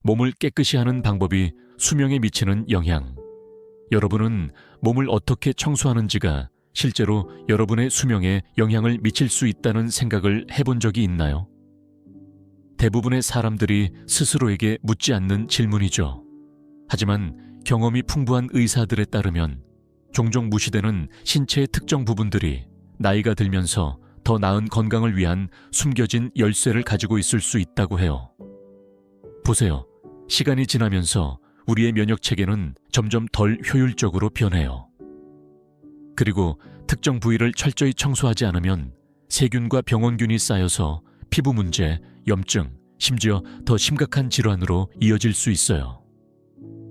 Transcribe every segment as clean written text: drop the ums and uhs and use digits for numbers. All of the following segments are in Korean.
몸을 깨끗이 하는 방법이 수명에 미치는 영향. 여러분은 몸을 어떻게 청소하는지가 실제로 여러분의 수명에 영향을 미칠 수 있다는 생각을 해본 적이 있나요? 대부분의 사람들이 스스로에게 묻지 않는 질문이죠. 하지만 경험이 풍부한 의사들에 따르면 종종 무시되는 신체의 특정 부분들이 나이가 들면서 더 나은 건강을 위한 숨겨진 열쇠를 가지고 있을 수 있다고 해요. 보세요. 시간이 지나면서 우리의 면역체계는 점점 덜 효율적으로 변해요. 그리고 특정 부위를 철저히 청소하지 않으면 세균과 병원균이 쌓여서 피부 문제, 염증, 심지어 더 심각한 질환으로 이어질 수 있어요.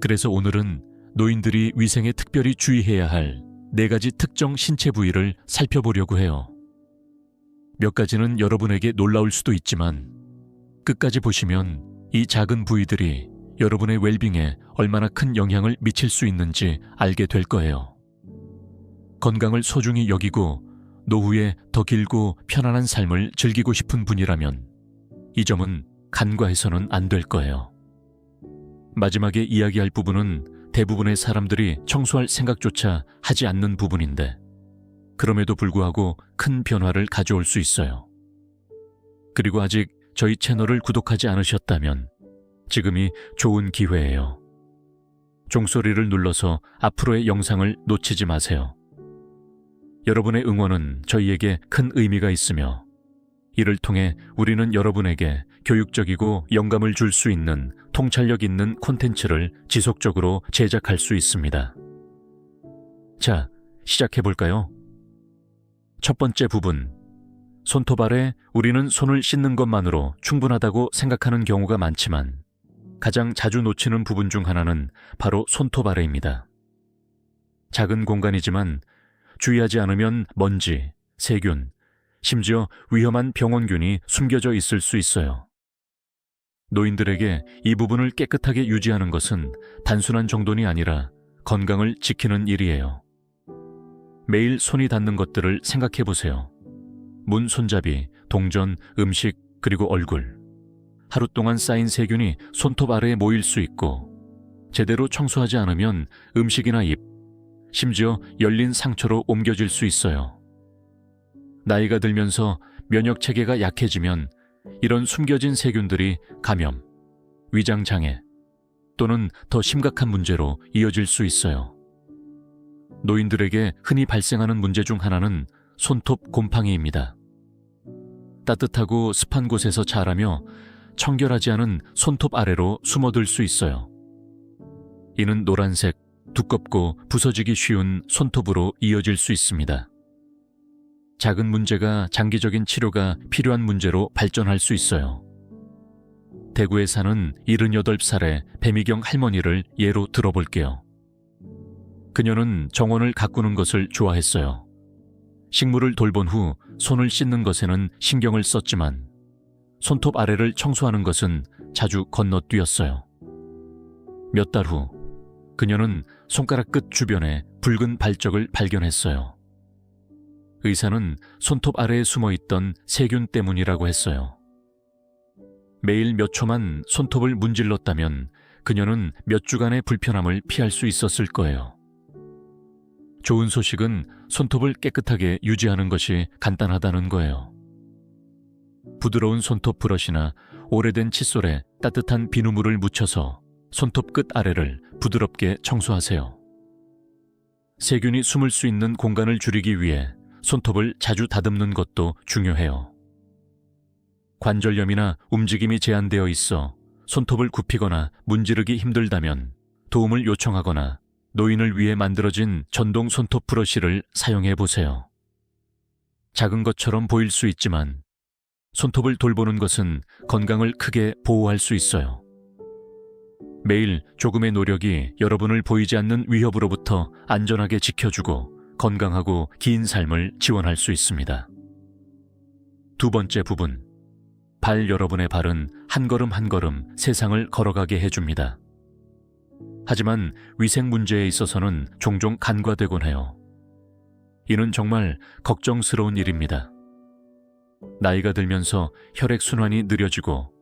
그래서 오늘은 노인들이 위생에 특별히 주의해야 할 4가지 특정 신체 부위를 살펴보려고 해요. 몇 가지는 여러분에게 놀라울 수도 있지만 끝까지 보시면 이 작은 부위들이 여러분의 웰빙에 얼마나 큰 영향을 미칠 수 있는지 알게 될 거예요. 건강을 소중히 여기고 노후에 더 길고 편안한 삶을 즐기고 싶은 분이라면 이 점은 간과해서는 안 될 거예요. 마지막에 이야기할 부분은 대부분의 사람들이 청소할 생각조차 하지 않는 부분인데 그럼에도 불구하고 큰 변화를 가져올 수 있어요. 그리고 아직 저희 채널을 구독하지 않으셨다면 지금이 좋은 기회예요. 종소리를 눌러서 앞으로의 영상을 놓치지 마세요. 여러분의 응원은 저희에게 큰 의미가 있으며 이를 통해 우리는 여러분에게 교육적이고 영감을 줄 수 있는 통찰력 있는 콘텐츠를 지속적으로 제작할 수 있습니다. 자, 시작해볼까요? 첫 번째 부분, 손톱 아래 우리는 손을 씻는 것만으로 충분하다고 생각하는 경우가 많지만 가장 자주 놓치는 부분 중 하나는 바로 손톱 아래입니다. 작은 공간이지만 주의하지 않으면 먼지, 세균, 심지어 위험한 병원균이 숨겨져 있을 수 있어요. 노인들에게 이 부분을 깨끗하게 유지하는 것은 단순한 정돈이 아니라 건강을 지키는 일이에요. 매일 손이 닿는 것들을 생각해 보세요. 문 손잡이, 동전, 음식, 그리고 얼굴. 하루 동안 쌓인 세균이 손톱 아래에 모일 수 있고 제대로 청소하지 않으면 음식이나 입, 심지어 열린 상처로 옮겨질 수 있어요. 나이가 들면서 면역체계가 약해지면 이런 숨겨진 세균들이 감염, 위장장애 또는 더 심각한 문제로 이어질 수 있어요. 노인들에게 흔히 발생하는 문제 중 하나는 손톱 곰팡이입니다. 따뜻하고 습한 곳에서 자라며 청결하지 않은 손톱 아래로 숨어들 수 있어요. 이는 노란색, 두껍고 부서지기 쉬운 손톱으로 이어질 수 있습니다. 작은 문제가 장기적인 치료가 필요한 문제로 발전할 수 있어요. 대구에 사는 78살의 배미경 할머니를 예로 들어볼게요. 그녀는 정원을 가꾸는 것을 좋아했어요. 식물을 돌본 후 손을 씻는 것에는 신경을 썼지만 손톱 아래를 청소하는 것은 자주 건너뛰었어요. 몇 달 후 그녀는 손가락 끝 주변에 붉은 발적을 발견했어요. 의사는 손톱 아래에 숨어있던 세균 때문이라고 했어요. 매일 몇 초만 손톱을 문질렀다면 그녀는 몇 주간의 불편함을 피할 수 있었을 거예요. 좋은 소식은 손톱을 깨끗하게 유지하는 것이 간단하다는 거예요. 부드러운 손톱 브러쉬나 오래된 칫솔에 따뜻한 비누물을 묻혀서 손톱 끝 아래를 부드럽게 청소하세요. 세균이 숨을 수 있는 공간을 줄이기 위해 손톱을 자주 다듬는 것도 중요해요. 관절염이나 움직임이 제한되어 있어 손톱을 굽히거나 문지르기 힘들다면 도움을 요청하거나 노인을 위해 만들어진 전동 손톱 브러쉬를 사용해 보세요. 작은 것처럼 보일 수 있지만 손톱을 돌보는 것은 건강을 크게 보호할 수 있어요. 매일 조금의 노력이 여러분을 보이지 않는 위협으로부터 안전하게 지켜주고 건강하고 긴 삶을 지원할 수 있습니다. 두 번째 부분, 여러분의 발은 한 걸음 한 걸음 세상을 걸어가게 해줍니다. 하지만 위생 문제에 있어서는 종종 간과되곤 해요. 이는 정말 걱정스러운 일입니다. 나이가 들면서 혈액순환이 느려지고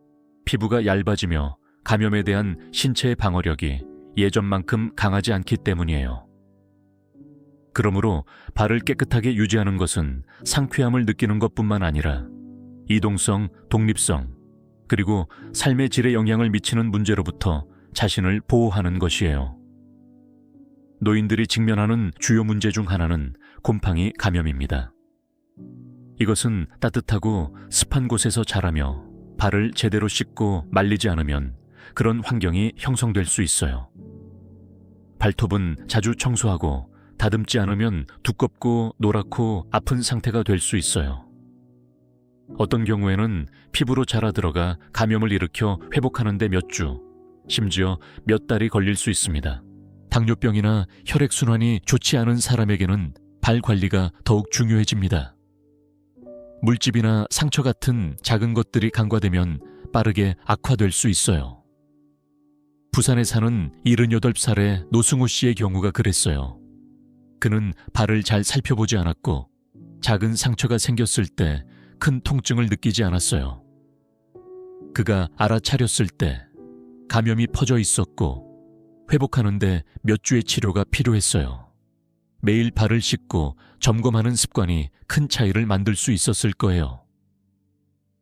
피부가 얇아지며 감염에 대한 신체의 방어력이 예전만큼 강하지 않기 때문이에요. 그러므로 발을 깨끗하게 유지하는 것은 상쾌함을 느끼는 것뿐만 아니라 이동성, 독립성, 그리고 삶의 질에 영향을 미치는 문제로부터 자신을 보호하는 것이에요. 노인들이 직면하는 주요 문제 중 하나는 곰팡이 감염입니다. 이것은 따뜻하고 습한 곳에서 자라며 발을 제대로 씻고 말리지 않으면 그런 환경이 형성될 수 있어요. 발톱은 자주 청소하고 다듬지 않으면 두껍고 노랗고 아픈 상태가 될 수 있어요. 어떤 경우에는 피부로 자라 들어가 감염을 일으켜 회복하는 데 몇 주, 심지어 몇 달이 걸릴 수 있습니다. 당뇨병이나 혈액순환이 좋지 않은 사람에게는 발 관리가 더욱 중요해집니다. 물집이나 상처 같은 작은 것들이 간과되면 빠르게 악화될 수 있어요. 부산에 사는 78살의 노승우 씨의 경우가 그랬어요. 그는 발을 잘 살펴보지 않았고 작은 상처가 생겼을 때 큰 통증을 느끼지 않았어요. 그가 알아차렸을 때 감염이 퍼져 있었고 회복하는데 몇 주의 치료가 필요했어요. 매일 발을 씻고 점검하는 습관이 큰 차이를 만들 수 있었을 거예요.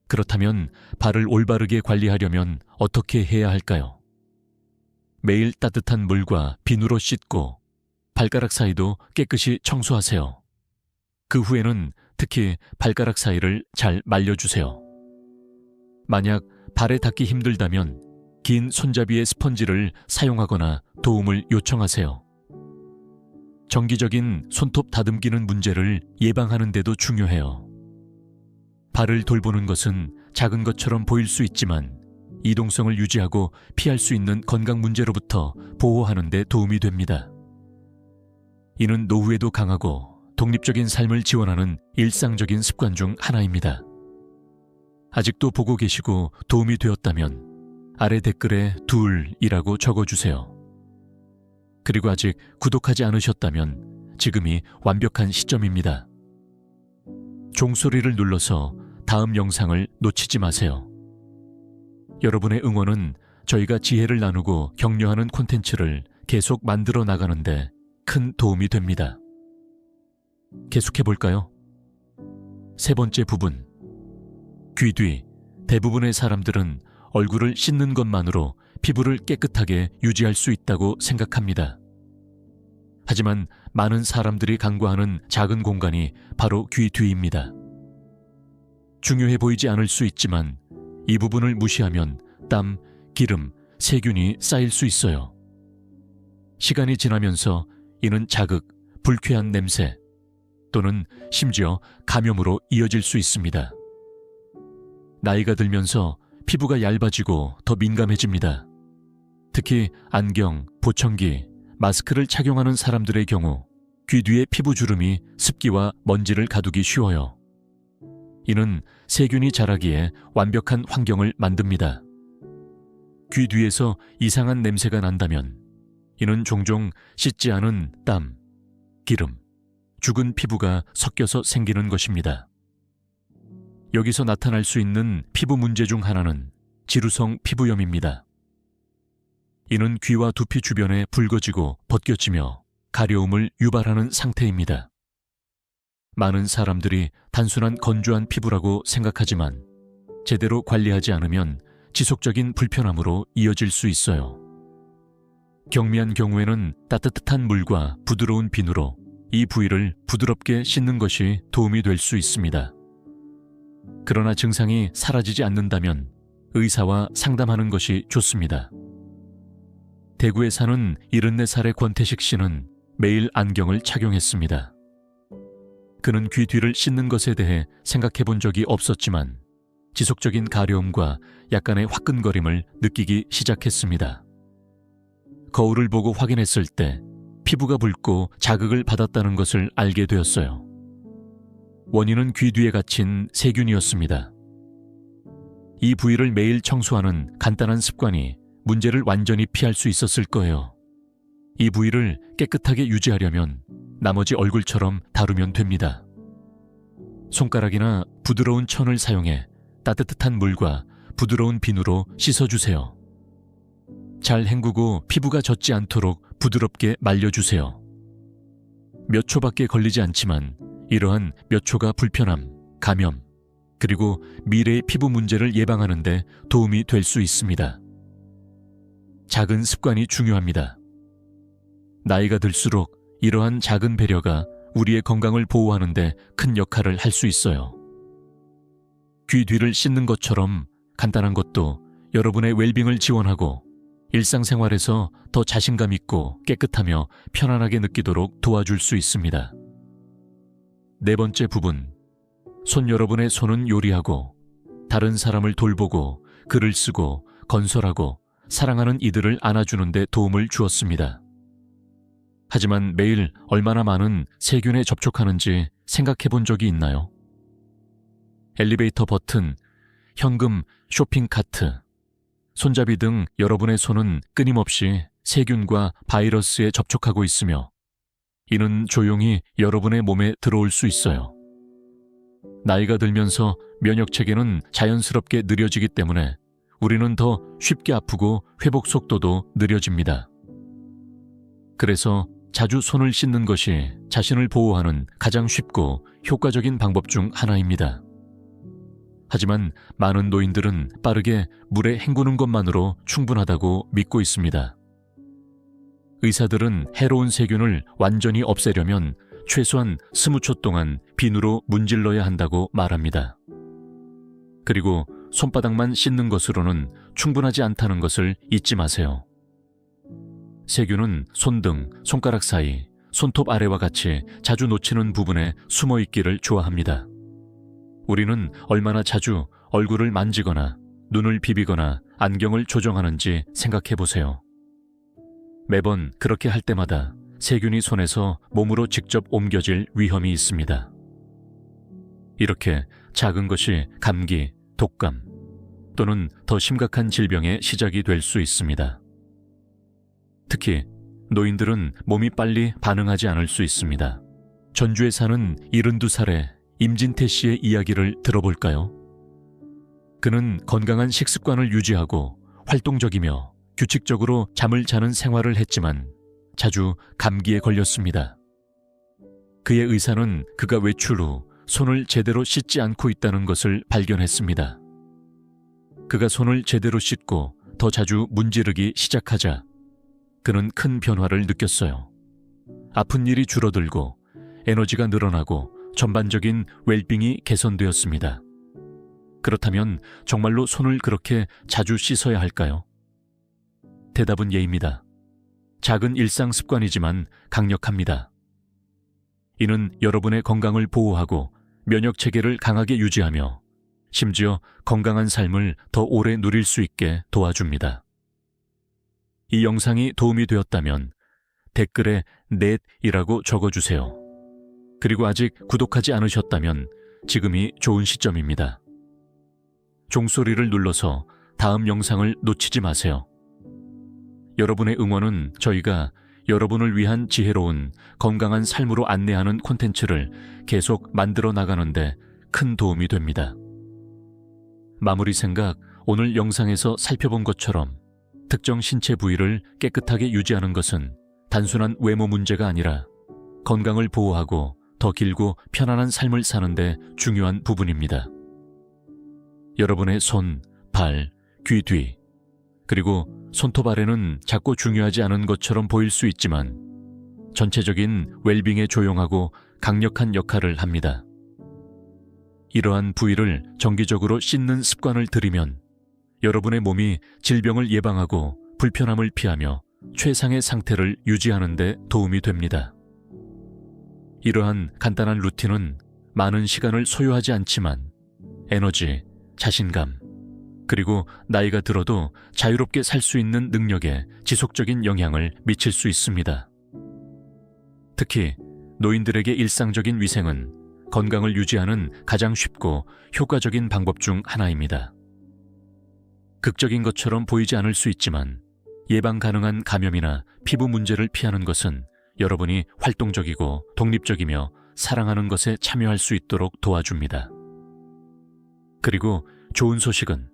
그렇다면 발을 올바르게 관리하려면 어떻게 해야 할까요? 매일 따뜻한 물과 비누로 씻고 발가락 사이도 깨끗이 청소하세요. 그 후에는 특히 발가락 사이를 잘 말려주세요. 만약 발에 닿기 힘들다면 긴 손잡이의 스펀지를 사용하거나 도움을 요청하세요. 정기적인 손톱 다듬기는 문제를 예방하는 데도 중요해요. 발을 돌보는 것은 작은 것처럼 보일 수 있지만 이동성을 유지하고 피할 수 있는 건강 문제로부터 보호하는 데 도움이 됩니다. 이는 노후에도 강하고 독립적인 삶을 지원하는 일상적인 습관 중 하나입니다. 아직도 보고 계시고 도움이 되었다면 아래 댓글에 2이라고 적어주세요. 그리고 아직 구독하지 않으셨다면 지금이 완벽한 시점입니다. 종소리를 눌러서 다음 영상을 놓치지 마세요. 여러분의 응원은 저희가 지혜를 나누고 격려하는 콘텐츠를 계속 만들어 나가는데 큰 도움이 됩니다. 계속해볼까요? 세 번째 부분. 귀 뒤. 대부분의 사람들은 얼굴을 씻는 것만으로 피부를 깨끗하게 유지할 수 있다고 생각합니다. 하지만 많은 사람들이 간과하는 작은 공간이 바로 귀 뒤입니다. 중요해 보이지 않을 수 있지만 이 부분을 무시하면 땀, 기름, 세균이 쌓일 수 있어요. 시간이 지나면서 이는 자극, 불쾌한 냄새 또는 심지어 감염으로 이어질 수 있습니다. 나이가 들면서 피부가 얇아지고 더 민감해집니다. 특히 안경, 보청기, 마스크를 착용하는 사람들의 경우 귀 뒤의 피부 주름이 습기와 먼지를 가두기 쉬워요. 이는 세균이 자라기에 완벽한 환경을 만듭니다. 귀 뒤에서 이상한 냄새가 난다면 이는 종종 씻지 않은 땀, 기름, 죽은 피부가 섞여서 생기는 것입니다. 여기서 나타날 수 있는 피부 문제 중 하나는 지루성 피부염입니다. 이는 귀와 두피 주변에 붉어지고 벗겨지며 가려움을 유발하는 상태입니다. 많은 사람들이 단순한 건조한 피부라고 생각하지만 제대로 관리하지 않으면 지속적인 불편함으로 이어질 수 있어요. 경미한 경우에는 따뜻한 물과 부드러운 비누로 이 부위를 부드럽게 씻는 것이 도움이 될 수 있습니다. 그러나 증상이 사라지지 않는다면 의사와 상담하는 것이 좋습니다. 대구에 사는 74살의 권태식 씨는 매일 안경을 착용했습니다. 그는 귀 뒤를 씻는 것에 대해 생각해 본 적이 없었지만 지속적인 가려움과 약간의 화끈거림을 느끼기 시작했습니다. 거울을 보고 확인했을 때 피부가 붉고 자극을 받았다는 것을 알게 되었어요. 원인은 귀 뒤에 갇힌 세균이었습니다. 이 부위를 매일 청소하는 간단한 습관이 문제를 완전히 피할 수 있었을 거예요. 이 부위를 깨끗하게 유지하려면 나머지 얼굴처럼 다루면 됩니다. 손가락이나 부드러운 천을 사용해 따뜻한 물과 부드러운 비누로 씻어주세요. 잘 헹구고 피부가 젖지 않도록 부드럽게 말려주세요. 몇 초밖에 걸리지 않지만 이러한 몇 초가 불편함, 감염, 그리고 미래의 피부 문제를 예방하는 데 도움이 될 수 있습니다. 작은 습관이 중요합니다. 나이가 들수록 이러한 작은 배려가 우리의 건강을 보호하는 데 큰 역할을 할 수 있어요. 귀 뒤를 씻는 것처럼 간단한 것도 여러분의 웰빙을 지원하고 일상생활에서 더 자신감 있고 깨끗하며 편안하게 느끼도록 도와줄 수 있습니다. 네 번째 부분, 여러분의 손은 요리하고 다른 사람을 돌보고 글을 쓰고 건설하고 사랑하는 이들을 안아주는 데 도움을 주었습니다. 하지만 매일 얼마나 많은 세균에 접촉하는지 생각해 본 적이 있나요? 엘리베이터 버튼, 현금, 쇼핑카트, 손잡이 등 여러분의 손은 끊임없이 세균과 바이러스에 접촉하고 있으며 이는 조용히 여러분의 몸에 들어올 수 있어요. 나이가 들면서 면역체계는 자연스럽게 느려지기 때문에 우리는 더 쉽게 아프고 회복 속도도 느려집니다. 그래서 자주 손을 씻는 것이 자신을 보호하는 가장 쉽고 효과적인 방법 중 하나입니다. 하지만 많은 노인들은 빠르게 물에 헹구는 것만으로 충분하다고 믿고 있습니다. 의사들은 해로운 세균을 완전히 없애려면 최소한 20초 동안 비누로 문질러야 한다고 말합니다. 그리고 손바닥만 씻는 것으로는 충분하지 않다는 것을 잊지 마세요. 세균은 손등, 손가락 사이, 손톱 아래와 같이 자주 놓치는 부분에 숨어 있기를 좋아합니다. 우리는 얼마나 자주 얼굴을 만지거나 눈을 비비거나 안경을 조정하는지 생각해 보세요. 매번 그렇게 할 때마다 세균이 손에서 몸으로 직접 옮겨질 위험이 있습니다. 이렇게 작은 것이 감기, 독감 또는 더 심각한 질병의 시작이 될 수 있습니다. 특히 노인들은 몸이 빨리 반응하지 않을 수 있습니다. 전주에 사는 72살의 임진태 씨의 이야기를 들어볼까요? 그는 건강한 식습관을 유지하고 활동적이며 규칙적으로 잠을 자는 생활을 했지만 자주 감기에 걸렸습니다. 그의 의사는 그가 외출 후 손을 제대로 씻지 않고 있다는 것을 발견했습니다. 그가 손을 제대로 씻고 더 자주 문지르기 시작하자 그는 큰 변화를 느꼈어요. 아픈 일이 줄어들고 에너지가 늘어나고 전반적인 웰빙이 개선되었습니다. 그렇다면 정말로 손을 그렇게 자주 씻어야 할까요? 대답은 예입니다. 작은 일상 습관이지만 강력합니다. 이는 여러분의 건강을 보호하고 면역 체계를 강하게 유지하며 심지어 건강한 삶을 더 오래 누릴 수 있게 도와줍니다. 이 영상이 도움이 되었다면 댓글에 넷이라고 적어주세요. 그리고 아직 구독하지 않으셨다면 지금이 좋은 시점입니다. 종소리를 눌러서 다음 영상을 놓치지 마세요. 여러분의 응원은 저희가 여러분을 위한 지혜로운 건강한 삶으로 안내하는 콘텐츠를 계속 만들어 나가는데 큰 도움이 됩니다. 마무리 생각, 오늘 영상에서 살펴본 것처럼 특정 신체 부위를 깨끗하게 유지하는 것은 단순한 외모 문제가 아니라 건강을 보호하고 더 길고 편안한 삶을 사는데 중요한 부분입니다. 여러분의 손, 발, 귀 뒤, 그리고 손톱 아래는 작고 중요하지 않은 것처럼 보일 수 있지만 전체적인 웰빙에 조용하고 강력한 역할을 합니다. 이러한 부위를 정기적으로 씻는 습관을 들이면 여러분의 몸이 질병을 예방하고 불편함을 피하며 최상의 상태를 유지하는 데 도움이 됩니다. 이러한 간단한 루틴은 많은 시간을 소요하지 않지만 에너지, 자신감, 그리고 나이가 들어도 자유롭게 살 수 있는 능력에 지속적인 영향을 미칠 수 있습니다. 특히 노인들에게 일상적인 위생은 건강을 유지하는 가장 쉽고 효과적인 방법 중 하나입니다. 극적인 것처럼 보이지 않을 수 있지만 예방 가능한 감염이나 피부 문제를 피하는 것은 여러분이 활동적이고 독립적이며 사랑하는 것에 참여할 수 있도록 도와줍니다. 그리고 좋은 소식은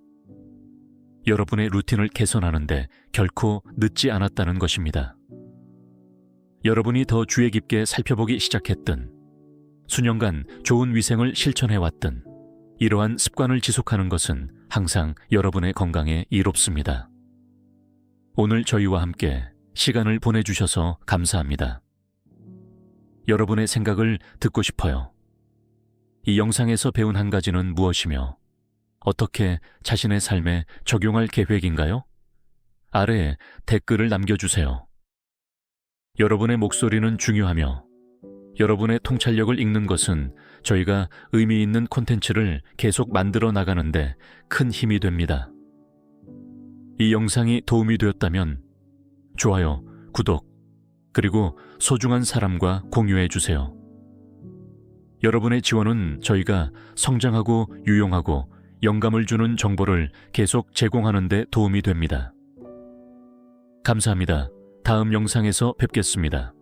여러분의 루틴을 개선하는데 결코 늦지 않았다는 것입니다. 여러분이 더 주의 깊게 살펴보기 시작했든, 수년간 좋은 위생을 실천해왔든, 이러한 습관을 지속하는 것은 항상 여러분의 건강에 이롭습니다. 오늘 저희와 함께 시간을 보내주셔서 감사합니다. 여러분의 생각을 듣고 싶어요. 이 영상에서 배운 한 가지는 무엇이며 어떻게 자신의 삶에 적용할 계획인가요? 아래에 댓글을 남겨주세요. 여러분의 목소리는 중요하며 여러분의 통찰력을 읽는 것은 저희가 의미 있는 콘텐츠를 계속 만들어 나가는데 큰 힘이 됩니다. 이 영상이 도움이 되었다면 좋아요, 구독, 그리고 소중한 사람과 공유해 주세요. 여러분의 지원은 저희가 성장하고 유용하고 영감을 주는 정보를 계속 제공하는 데 도움이 됩니다. 감사합니다. 다음 영상에서 뵙겠습니다.